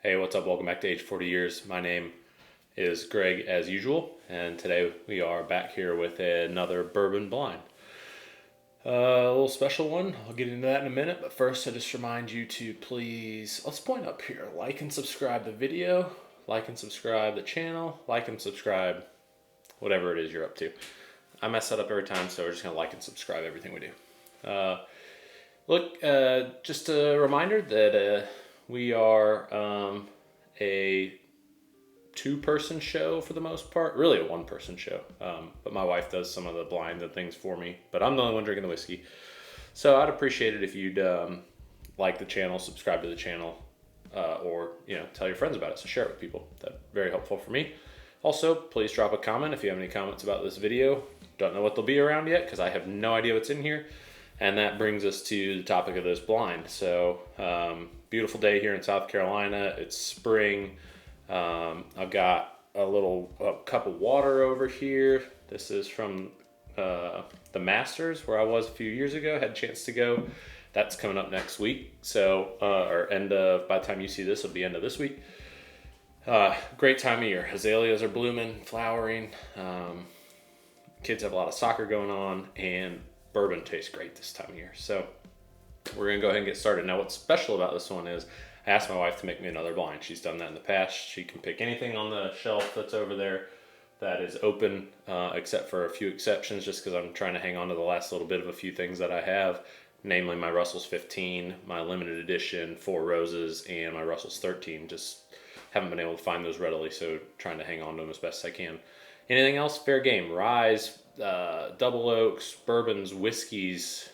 Hey, what's up? Welcome back to Age 40 Years. My name is Greg as usual, and today we are back here with another bourbon blind. A little special one. I'll get into that in a minute, but first I just remind you to please, let's point up here, like and subscribe the video, like and subscribe the channel, like and subscribe whatever it is you're up to. I mess that up every time, so we're just going to like and subscribe everything we do. Just a reminder that we are a two-person show for the most part, really a one-person show. But my wife does some of the blinds and things for me, but I'm the only one drinking the whiskey. So I'd appreciate it if you'd like the channel, subscribe to the channel, or tell your friends about it. So share it with people. That's very helpful for me. Also, please drop a comment if you have any comments about this video. Don't know what they'll be around yet because I have no idea what's in here. And that brings us to the topic of this blind. So, beautiful day here in South Carolina. It's spring. I've got a cup of water over here. This is from the Masters where I was a few years ago. Had a chance to go. That's coming up next week. So, by the time you see this, it'll be end of this week. Great time of year. Azaleas are blooming, flowering. Kids have a lot of soccer going on, and bourbon tastes great this time of year. So we're going to go ahead and get started. Now what's special about this one is I asked my wife to make me another blind. She's done that in the past. She can pick anything on the shelf that's over there that is open, except for a few exceptions, just because I'm trying to hang on to the last little bit of a few things that I have, namely my Russell's 15, my limited edition 4 Roses, and my Russell's 13. Just haven't been able to find those readily, so trying to hang on to them as best I can. Anything else? Fair game. Rye, double oaks, bourbons, whiskeys,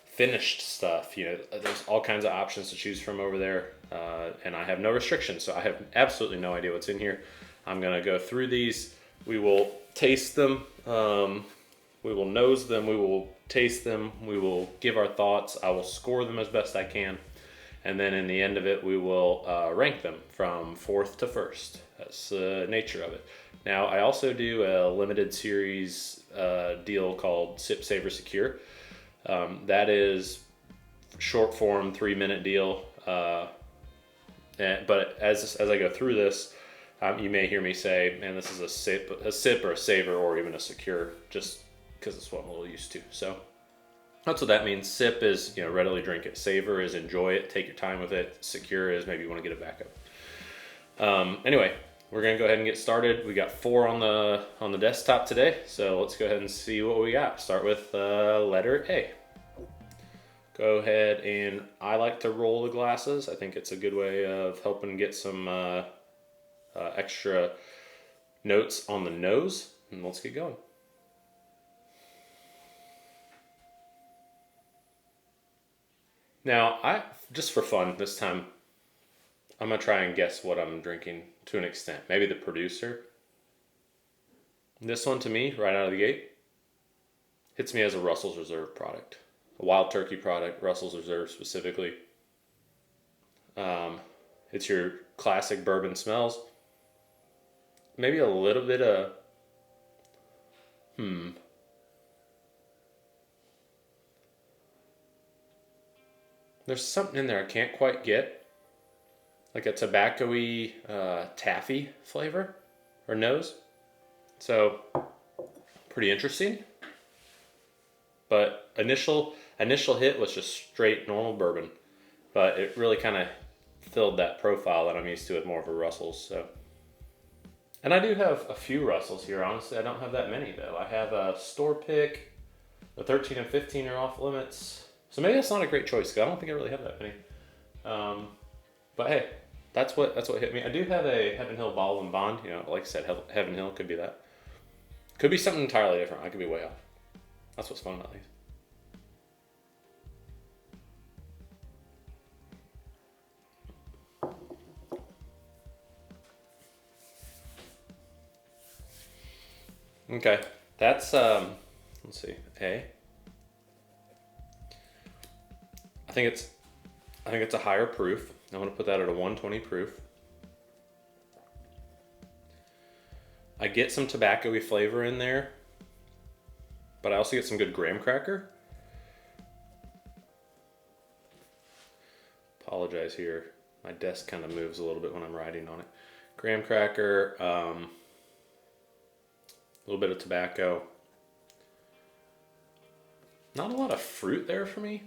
finished stuff. There's all kinds of options to choose from over there, and I have no restrictions, so I have absolutely no idea what's in here. I'm gonna go through these. We will taste them. We will nose them. We will taste them. We will give our thoughts. I will score them as best I can, and then in the end of it, we will rank them from 4th to 1st. That's the nature of it. Now, I also do a limited series deal called Sip, Savor, Secure. That is short form, 3-minute deal. But as I go through this, you may hear me say, man, this is a sip or a savor or even a secure, just because it's what I'm a little used to. So that's what that means. Sip is, readily drink it. Savor is enjoy it, take your time with it. Secure is maybe you want to get it back up. Anyway, we're gonna go ahead and get started. We got 4 on the desktop today, so let's go ahead and see what we got. Start with letter A. Go ahead, and I like to roll the glasses. I think it's a good way of helping get some extra notes on the nose. And let's get going. Now, just for fun this time, I'm going to try and guess what I'm drinking to an extent. Maybe the producer. This one to me, right out of the gate, hits me as a Russell's Reserve product. A Wild Turkey product, Russell's Reserve specifically. It's your classic bourbon smells. Maybe a little bit of... There's something in there I can't quite get. Like a tobacco-y taffy flavor or nose. So pretty interesting. But initial hit was just straight normal bourbon. But it really kind of filled that profile that I'm used to with more of a Russell's. So. And I do have a few Russells here. Honestly, I don't have that many though. I have a store pick. The 13 and 15 are off limits. So maybe that's not a great choice because I don't think I really have that many. But hey, that's what hit me. I do have a Heaven Hill Bottle and Bond. Like I said, Heaven Hill could be that. Could be something entirely different. I could be way off. That's what's fun about these. Okay, that's let's see, A. I think it's a higher proof. I'm gonna put that at a 120 proof. I get some tobacco-y flavor in there, but I also get some good graham cracker. Apologize here. My desk kind of moves a little bit when I'm writing on it. Graham cracker, a little bit of tobacco. Not a lot of fruit there for me.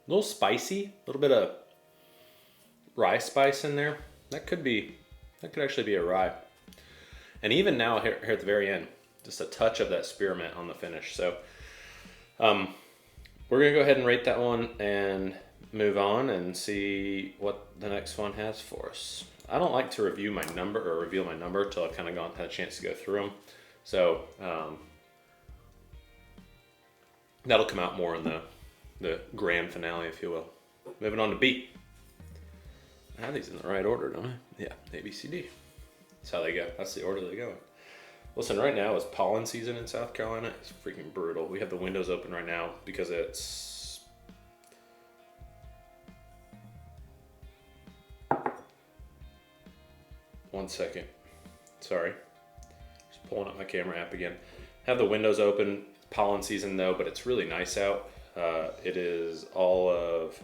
A little spicy, a little bit of rye spice in there. That could actually be a rye. And even now here at the very end, just a touch of that spearmint on the finish. So we're gonna go ahead and rate that one and move on and see what the next one has for us. I don't like to review my number or reveal my number until I've kind of had a chance to go through them. So that'll come out more in the grand finale, if you will. Moving on to B. I have these in the right order, don't I? Yeah, A, B, C, D. That's how they go. That's the order they go in. Listen, right now is pollen season in South Carolina. It's freaking brutal. We have the windows open right now because it's... One second. Sorry. Just pulling up my camera app again. Have the windows open. Pollen season though, but it's really nice out. It is all of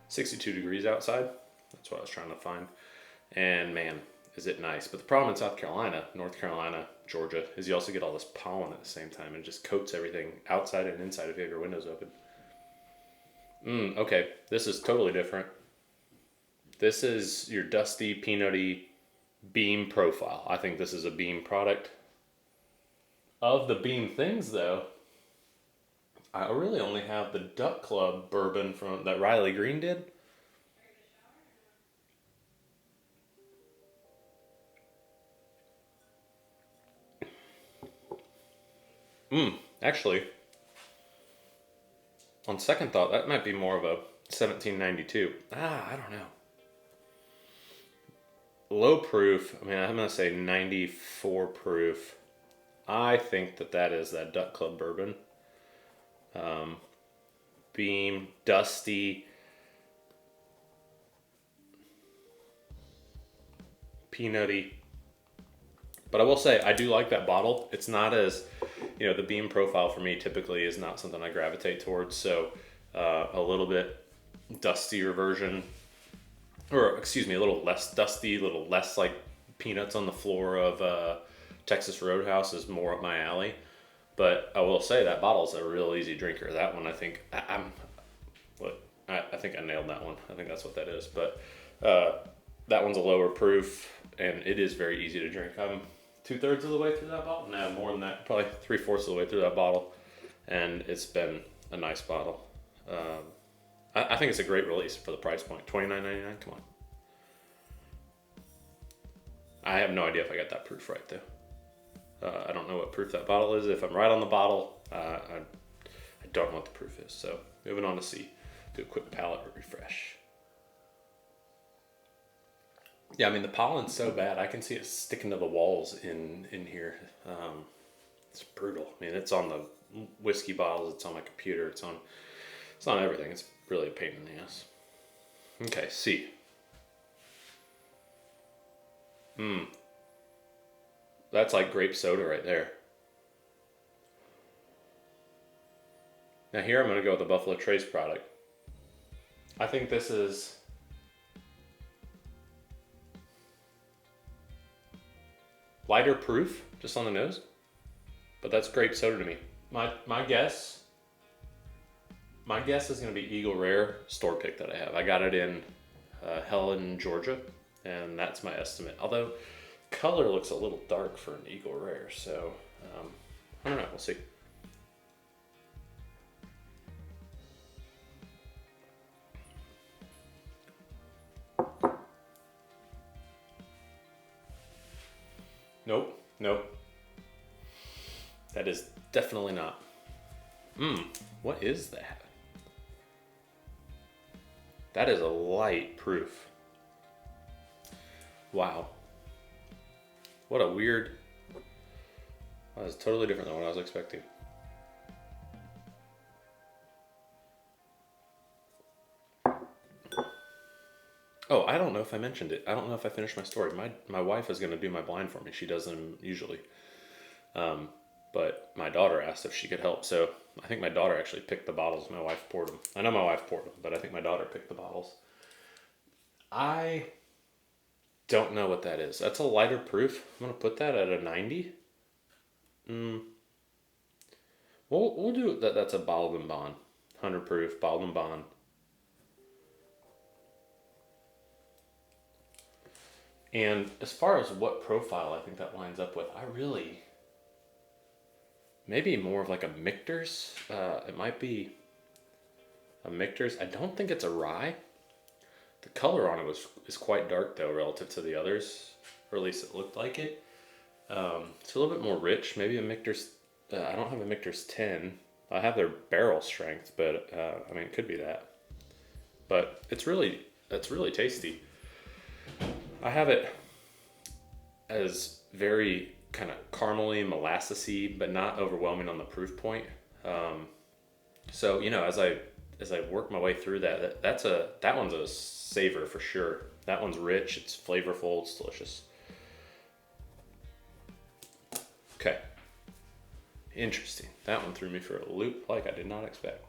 62 degrees outside. That's what I was trying to find. And man, is it nice. But the problem in South Carolina, North Carolina, Georgia, is you also get all this pollen at the same time and it just coats everything outside and inside if you have your windows open. Okay, this is totally different. This is your dusty, peanutty Beam profile. I think this is a Beam product. Of the Beam things though, I really only have the Duck Club bourbon from that Riley Green did. Actually, on second thought, that might be more of a 1792. I don't know. Low proof, I mean, I'm going to say 94 proof. I think that is that Duck Club bourbon. Beam, dusty, peanutty. But I will say, I do like that bottle. It's not as, the Beam profile for me typically is not something I gravitate towards. So a little bit dustier version, or excuse me, a little less dusty, a little less like peanuts on the floor of Texas Roadhouse is more up my alley. But I will say that bottle's a real easy drinker. That one, I think, I think I nailed that one. I think that's what that is. But that one's a lower proof, and it is very easy to drink. I'm 2/3 of the way through that bottle. No, more than that. Probably 3/4 of the way through that bottle, and it's been a nice bottle. I think it's a great release for the price point. $29.99. Come on. I have no idea if I got that proof right though. I don't know what proof that bottle is. If I'm right on the bottle, I don't know what the proof is. So moving on to C. Do a quick palate refresh. Yeah, I mean the pollen's so bad. I can see it sticking to the walls in here. It's brutal. I mean, it's on the whiskey bottles. It's on my computer. It's on everything. It's really a pain in the ass. Okay, C. That's like grape soda right there. Now here I'm going to go with the Buffalo Trace product. I think this is lighter proof, just on the nose, but that's grape soda to me. My guess is going to be Eagle Rare store pick that I have. I got it in Helen, Georgia, and that's my estimate. Although color looks a little dark for an Eagle Rare, so I don't know. We'll see. Nope. That is definitely not. What is that? That is a light proof. Wow. What a weird... That was totally different than what I was expecting. Oh, I don't know if I mentioned it. I don't know if I finished my story. My wife is going to do my blind for me. She does them usually. But my daughter asked if she could help, so I think my daughter actually picked the bottles. My wife poured them. I know my wife poured them, but I think my daughter picked the bottles. I don't know what that is. That's a lighter proof. I'm gonna put that at a 90. We'll do that. That's a bottled and bond, 100 proof bottled and bond. And as far as what profile I think that lines up with, I really maybe more of like a Michter's. It might be a Michter's. I don't think it's a rye. The color on it is quite dark though relative to the others, or at least it looked like it. It's a little bit more rich. Maybe a Michter's. I don't have a Michter's 10. I have their barrel strength, but I mean it could be that. But it's really tasty. I have it as very kind of caramely, molassesy, but not overwhelming on the proof point. So as I work my way through that one's a savor for sure. That one's rich. It's flavorful. It's delicious. Okay. Interesting. That one threw me for a loop like I did not expect.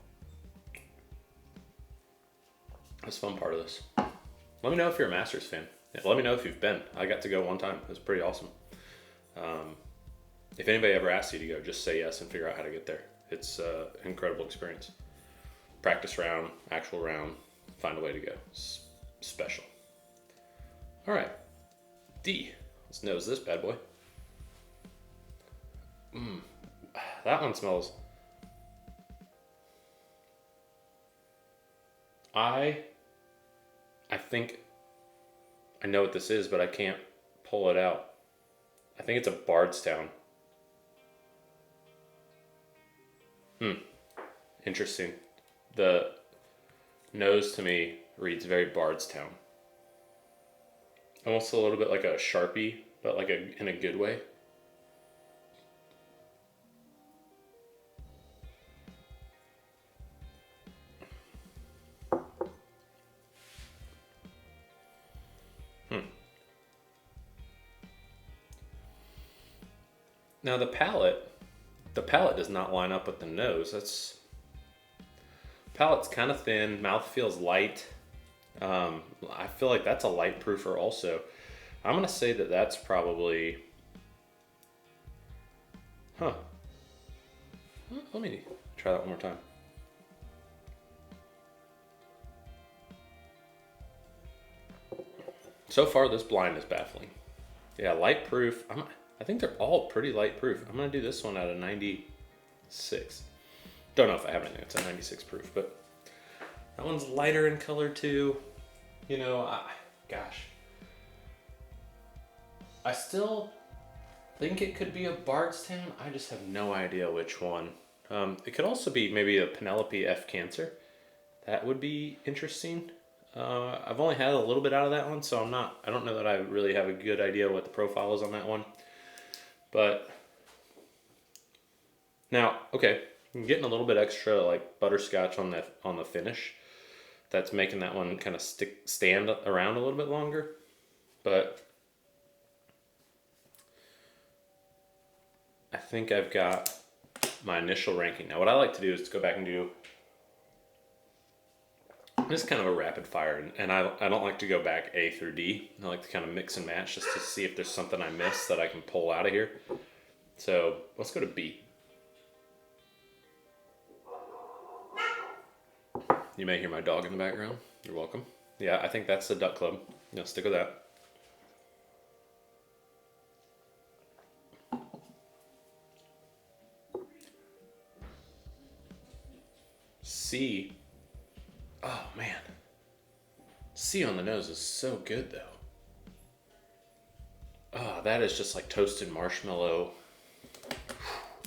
That's the fun part of this. Let me know if you're a Masters fan. Yeah, let me know if you've been. I got to go one time. It was pretty awesome. If anybody ever asks you to go, just say yes and figure out how to get there. It's an incredible experience. Practice round, actual round, find a way to go. It's special. All right, D. Let's nose this bad boy. That one smells. I think I know what this is, but I can't pull it out. I think it's a Bardstown. Interesting. The nose to me reads very Bardstown. Almost a little bit like a Sharpie, but like in a good way. Now the palate does not line up with the nose. Palate's kind of thin, mouth feels light. I feel like that's a light proofer also. I'm gonna say that that's probably, let me try that one more time. So far this blind is baffling. Yeah, light proof. I think they're all pretty light proof. I'm gonna do this one at a 96. Don't know if I have anything that's a 96 proof, but that one's lighter in color too. I still think it could be a Bardstown. I just have no idea which one. It could also be maybe a Penelope F Cancer. That would be interesting. I've only had a little bit out of that one, so I don't know that I really have a good idea what the profile is on that one. But now, okay, I'm getting a little bit extra like butterscotch on the finish. That's making that one kind of stand around a little bit longer. But I think I've got my initial ranking. Now what I like to do is to go back and do this kind of a rapid fire, and I don't like to go back A through D. I like to kind of mix and match just to see if there's something I missed that I can pull out of here. So let's go to B. You may hear my dog in the background. You're welcome. Yeah, I think that's the Duck Club. Stick with that. C. Oh man. C on the nose is so good though. Oh, that is just like toasted marshmallow.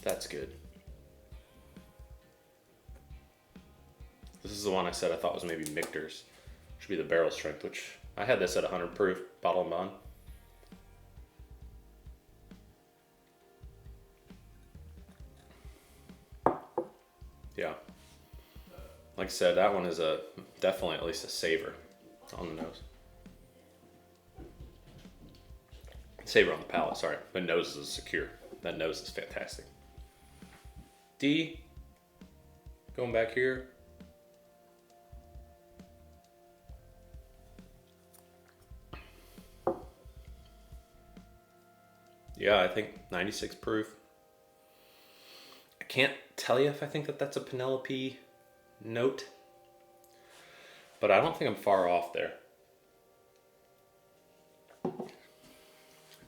That's good. This is the one I said I thought was maybe Michter's. Should be the barrel strength, which I had this at 100 proof, bottle and bond. Yeah. Like I said, that one is definitely at least a savor on the nose. Savor on the palate, sorry. The nose is secure. That nose is fantastic. D, going back here. Yeah, I think 96 proof. I can't tell you if I think that that's a Penelope note, but I don't think I'm far off there.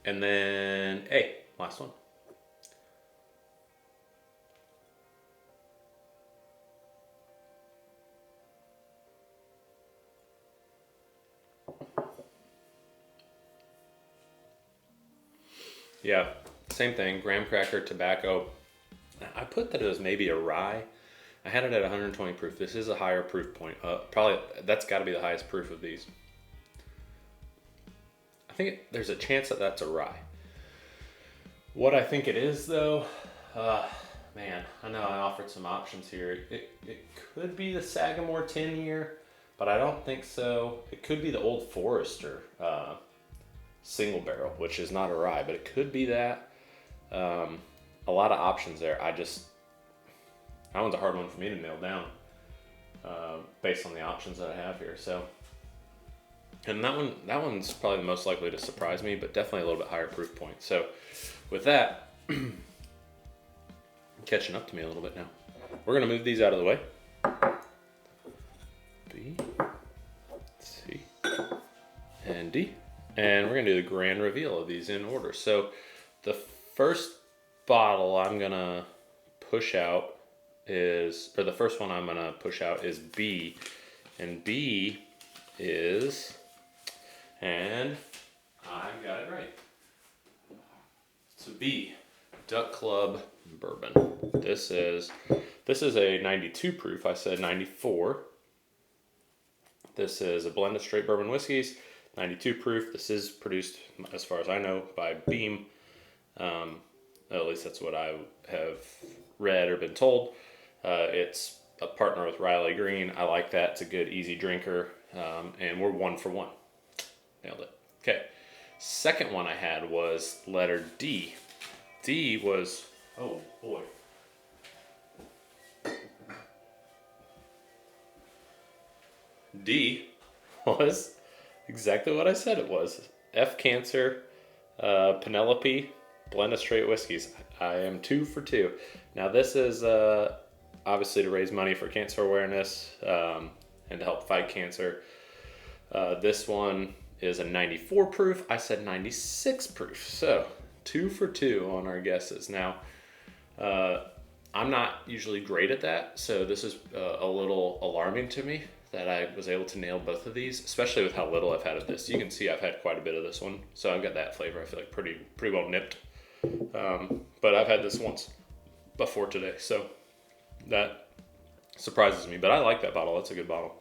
And then A, last one. Yeah, same thing, graham cracker, tobacco. I put that it was maybe a rye. I had it at 120 proof. This is a higher proof point. Probably, that's got to be the highest proof of these. I think there's a chance that that's a rye. What I think it is though, man, I know I offered some options here. It could be the Sagamore 10 year, but I don't think so. It could be the Old Forester single barrel, which is not a rye, but it could be that. A lot of options there. That one's a hard one for me to nail down based on the options that I have here. So, and that one's probably the most likely to surprise me, but definitely a little bit higher proof point. So with that, catching up to me a little bit now. We're gonna move these out of the way. B, C, and D. And we're gonna do the grand reveal of these in order. So the first bottle I'm gonna push out is, or the first one I'm gonna push out is B. And B is, and I got it right. So B, Duck Club Bourbon. This is a 92 proof. I said 94. This is a blend of straight bourbon whiskeys, 92 proof. This is produced, as far as I know, by Beam. At least that's what I have read or been told. It's a partner with Riley Green. I like that. It's a good, easy drinker. And we're 1 for 1. Nailed it. Okay. Second one I had was letter D. D was, oh boy. D was exactly what I said it was. F Cancer, Penelope, blend of straight whiskeys. I am 2 for 2. Now this is obviously to raise money for cancer awareness and to help fight cancer. This one is a 94 proof. I said 96 proof. So 2 for 2 on our guesses. Now, I'm not usually great at that, so this is a little alarming to me that I was able to nail both of these, especially with how little I've had of this. You can see I've had quite a bit of this one, so I've got that flavor. I feel like pretty well nipped. But I've had this once before today, so that surprises me. But I like that bottle. That's a good bottle.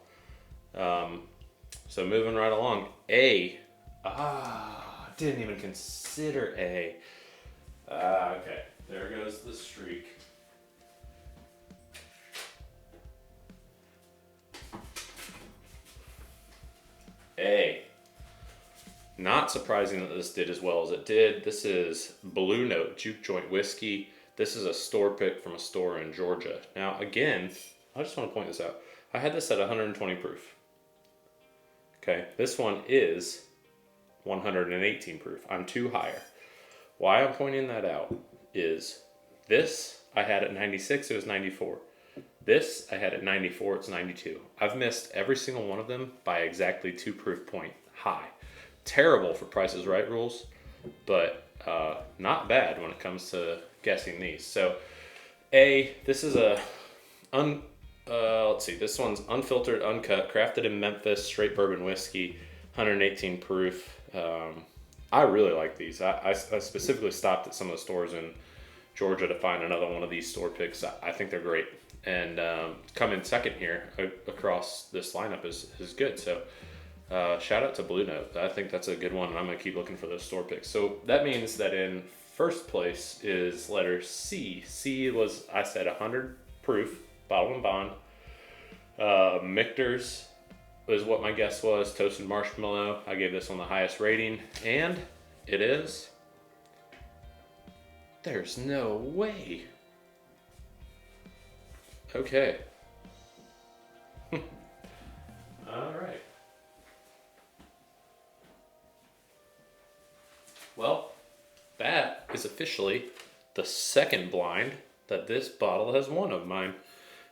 So moving right along, A. Didn't even consider A. Okay, there goes the streak. A. Not surprising that this did as well as it did. This is Blue Note Juke Joint Whiskey. This is a store pick from a store in Georgia. Now, again, I just want to point this out. I had this at 120 proof. Okay, this one is 118 proof. I'm 2 higher. Why I'm pointing that out is this I had at 96, it was 94. This I had at 94, it's 92. I've missed every single one of them by exactly 2 proof point high. Terrible for Price is Right rules, but not bad when it comes to guessing these. So A, this is a, let's see, this one's unfiltered, uncut, crafted in Memphis, straight bourbon whiskey, 118 proof. I really like these. I specifically stopped at some of the stores in Georgia to find another one of these store picks. I think they're great. And coming second here across this lineup is good. So shout out to Blue Note. I think that's a good one, and I'm going to keep looking for those store picks. So that means that in first place is letter C. C was, I said, 100 proof, bottle and bond. Michter's is what my guess was. Toasted marshmallow. I gave this one the highest rating, and it is There's no way. Okay. All right. Well, that is officially the second blind that this bottle has won of mine.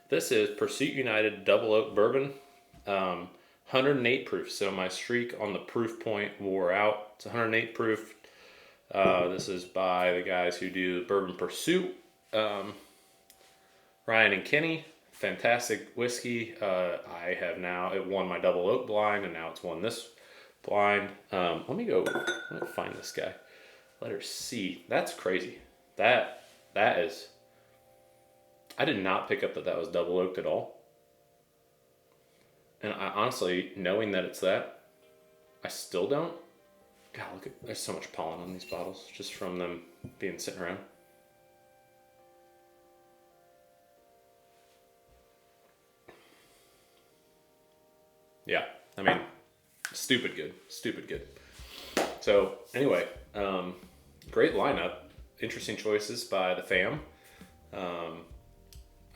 This is Pursuit United Double Oak Bourbon, 108 proof. So my streak on the proof point wore out. It's 108 proof. This is by the guys who do Bourbon Pursuit, Ryan and Kenny. Fantastic whiskey. I have now, it won my Double Oak blind, and now it's won this blind. Let me find this guy. Letter C. That's crazy. That is. I did not pick up that was double oaked at all. And I honestly, knowing that it's that, I still don't. God, look at, there's so much pollen on these bottles just from them being sitting around. Yeah, I mean, stupid good. So anyway, great lineup. Interesting choices by the fam.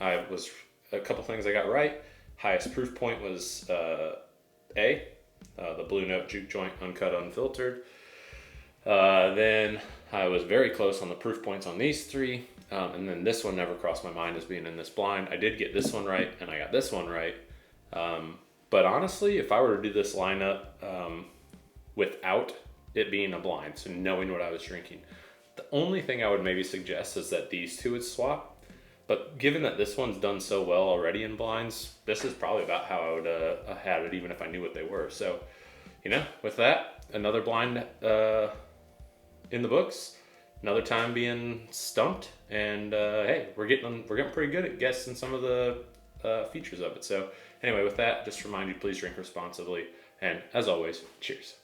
I was a couple things I got right. Highest proof point was A, the Blue Note Juke Joint Uncut Unfiltered. Then I was very close on the proof points on these three. And then this one never crossed my mind as being in this blind. I did get this one right, and I got this one right. But honestly, if I were to do this lineup without it being a blind, so knowing what I was drinking, the only thing I would maybe suggest is that these two would swap. But given that this one's done so well already in blinds, this is probably about how I would have it, even if I knew what they were. So, with that, another blind in the books, another time being stumped, and hey, we're getting pretty good at guessing some of the features of it. So anyway, with that, just remind you, please drink responsibly, and as always, cheers.